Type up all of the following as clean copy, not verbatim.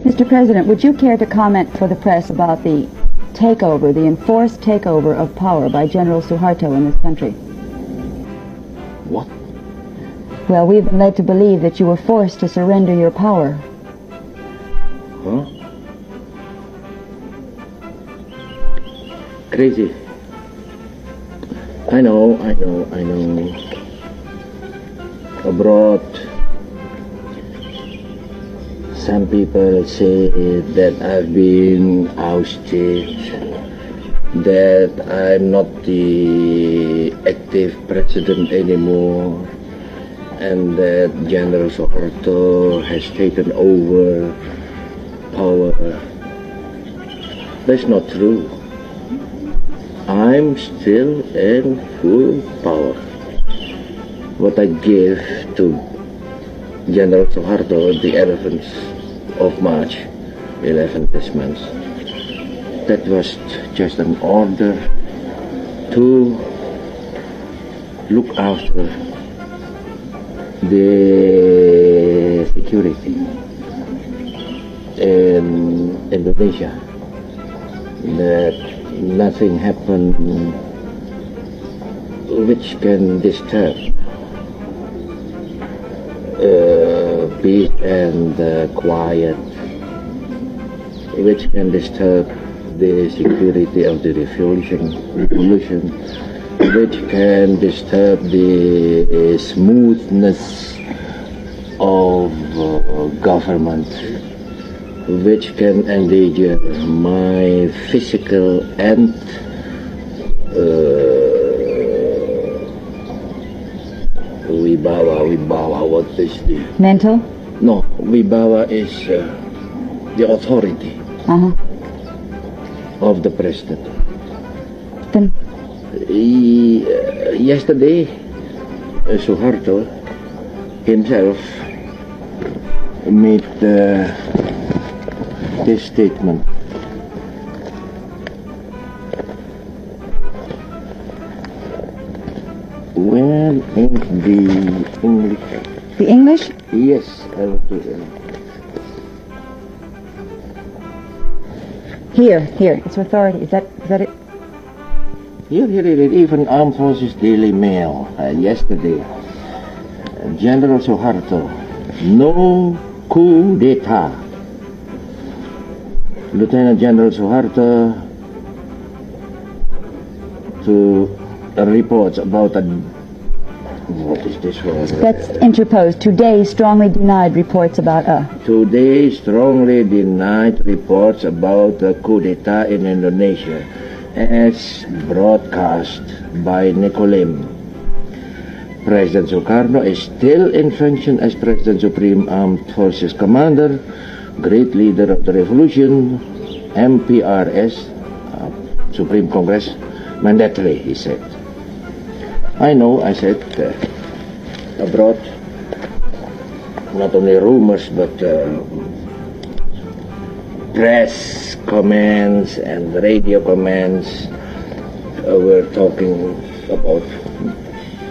Mr. President, would you care to comment for the press about the takeover, the enforced takeover of power by General Suharto in this country? What? Well, we've been led to believe that you were forced to surrender your power. Huh? Crazy. I know. Abroad, some people say that I've been ousted, that I'm not the active president anymore, and that General Suharto has taken over power. That's not true. I'm still in full power. What I gave to General Suharto the 11th of March, 11th this month, that was just an order to look after the security in Indonesia, that nothing happened which can disturb peace and quiet, which can disturb the security of the revolution, which can disturb the smoothness of government, which can endanger my physical and Wibawa, what is the... Mental? No, Wibawa is the authority of the president. Then? Yesterday, Suharto himself made this statement. Where is the English? The English? Yes, I will do that. Here, it's authority. Is that it? Here it is, even Armed Forces Daily Mail, yesterday. General Suharto, no coup d'etat. Lieutenant General Suharto to reports about what is this word? That's interposed. Today strongly denied reports about Today strongly denied reports about the coup d'etat in Indonesia as broadcast by Nicolim. President Sukarno is still in function as President Supreme Armed Forces Commander, great leader of the revolution, MPRS, Supreme Congress, mandatory, he said. I know, I said, abroad, not only rumors, but press comments and radio comments were talking about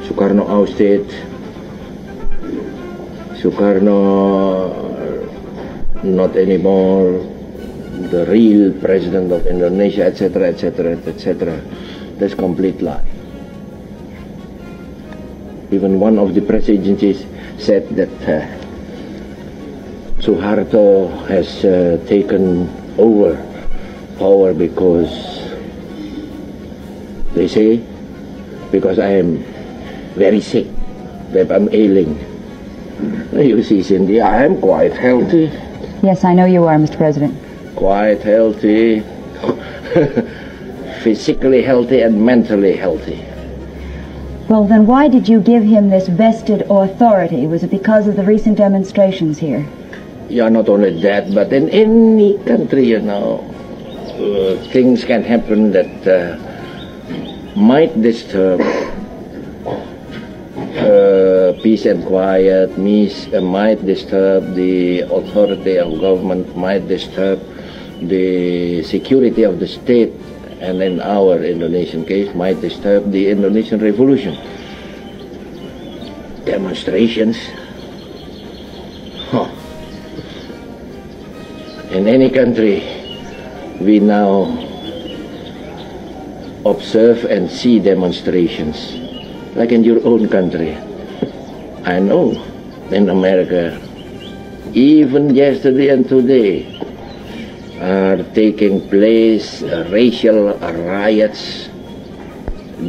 Sukarno ousted, Sukarno not anymore the real president of Indonesia, etc., etc., etc. That's complete lie. Even one of the press agencies said that Suharto has taken over power because, they say, because I am very sick, that I'm ailing. You see, Cindy, I am quite healthy. Yes, I know you are, Mr. President. Quite healthy, physically healthy and mentally healthy. Well, then why did you give him this vested authority? Was it because of the recent demonstrations here? Yeah, not only that, but in any country, you know, things can happen that might disturb peace and quiet, might disturb the authority of government, might disturb the security of the state, and in our Indonesian case, might disturb the Indonesian Revolution. Demonstrations. Huh. In any country, we now observe and see demonstrations, like in your own country. I know in America, even yesterday and today, are taking place racial riots,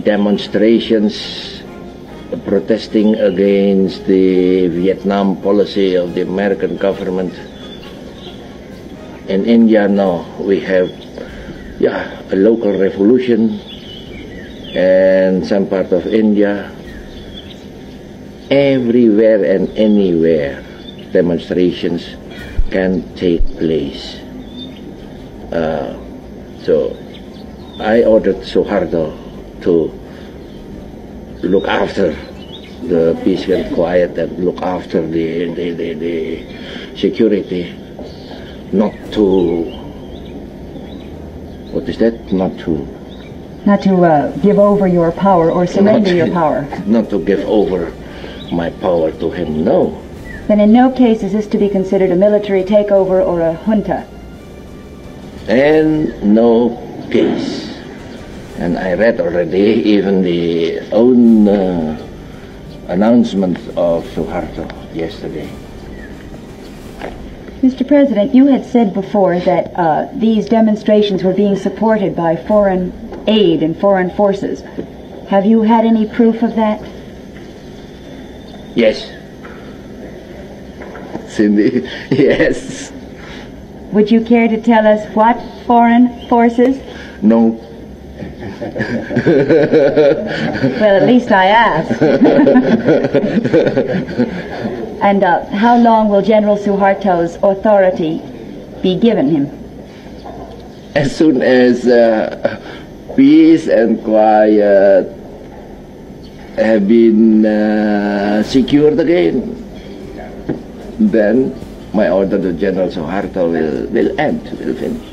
demonstrations protesting against the Vietnam policy of the American government. In India now we have a local revolution, and some part of India, everywhere and anywhere demonstrations can take place. So I ordered Suharto to look after the peace and quiet and look after the security, not to, what is that? Not to give over your power or surrender your power. Not to give over my power to him, no. Then in no case is this to be considered a military takeover or a junta. And no case. And I read already even the own announcement of Suharto yesterday. Mr. President, you had said before that these demonstrations were being supported by foreign aid and foreign forces. Have you had any proof of that? Yes. Cindy, yes. Would you care to tell us what foreign forces? No. Well, at least I asked. And how long will General Suharto's authority be given him? As soon as peace and quiet have been secured again, then my order to General Suharto will end, will finish.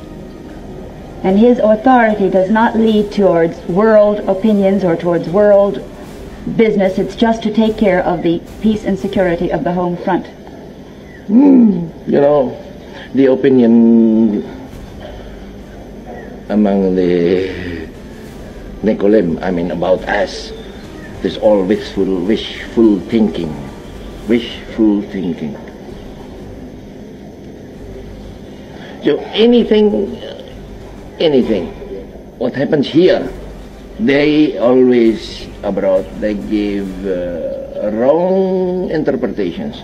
And his authority does not lead towards world opinions or towards world business. It's just to take care of the peace and security of the home front. You know, the opinion among the Nicolim, I mean about us, is all wishful thinking. Wishful thinking. So anything, what happens here, they always abroad, they give wrong interpretations.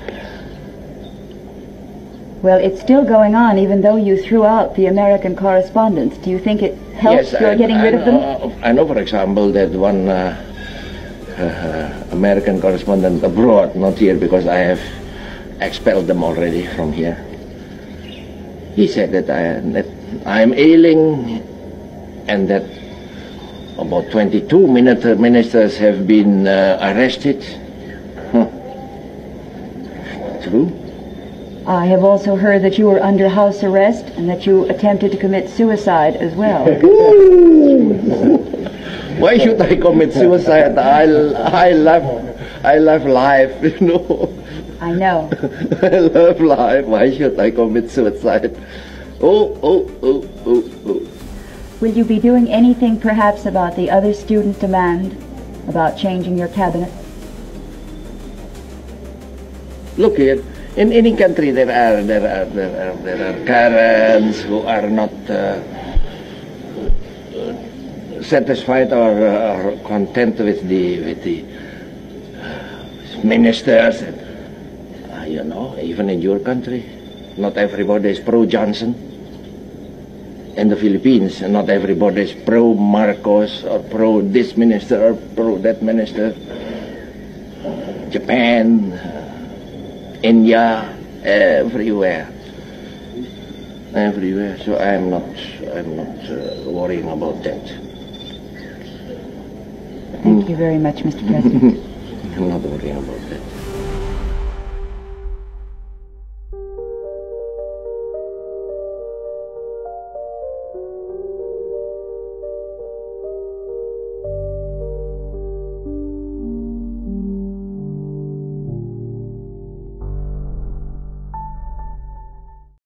Well, it's still going on, even though you threw out the American correspondents. Do you think it helps your getting rid of them? I know, for example, that one American correspondent abroad, not here because I have expelled them already from here. He said that I am ailing and that about 22 ministers have been arrested. True? I have also heard that you were under house arrest and that you attempted to commit suicide as well. Why should I commit suicide? I love life, you know. I know. I love life. Why should I commit suicide? Oh. Will you be doing anything perhaps about the other student demand about changing your cabinet? Look here, in any country there are Karens who are not satisfied or content with the ministers. You know, even in your country, not everybody is pro-Johnson. In the Philippines, not everybody is pro-Marcos or pro this minister or pro that minister. Japan, India, everywhere. So I'm not worrying about that. Thank you very much, Mr. President. I'm not worrying about that.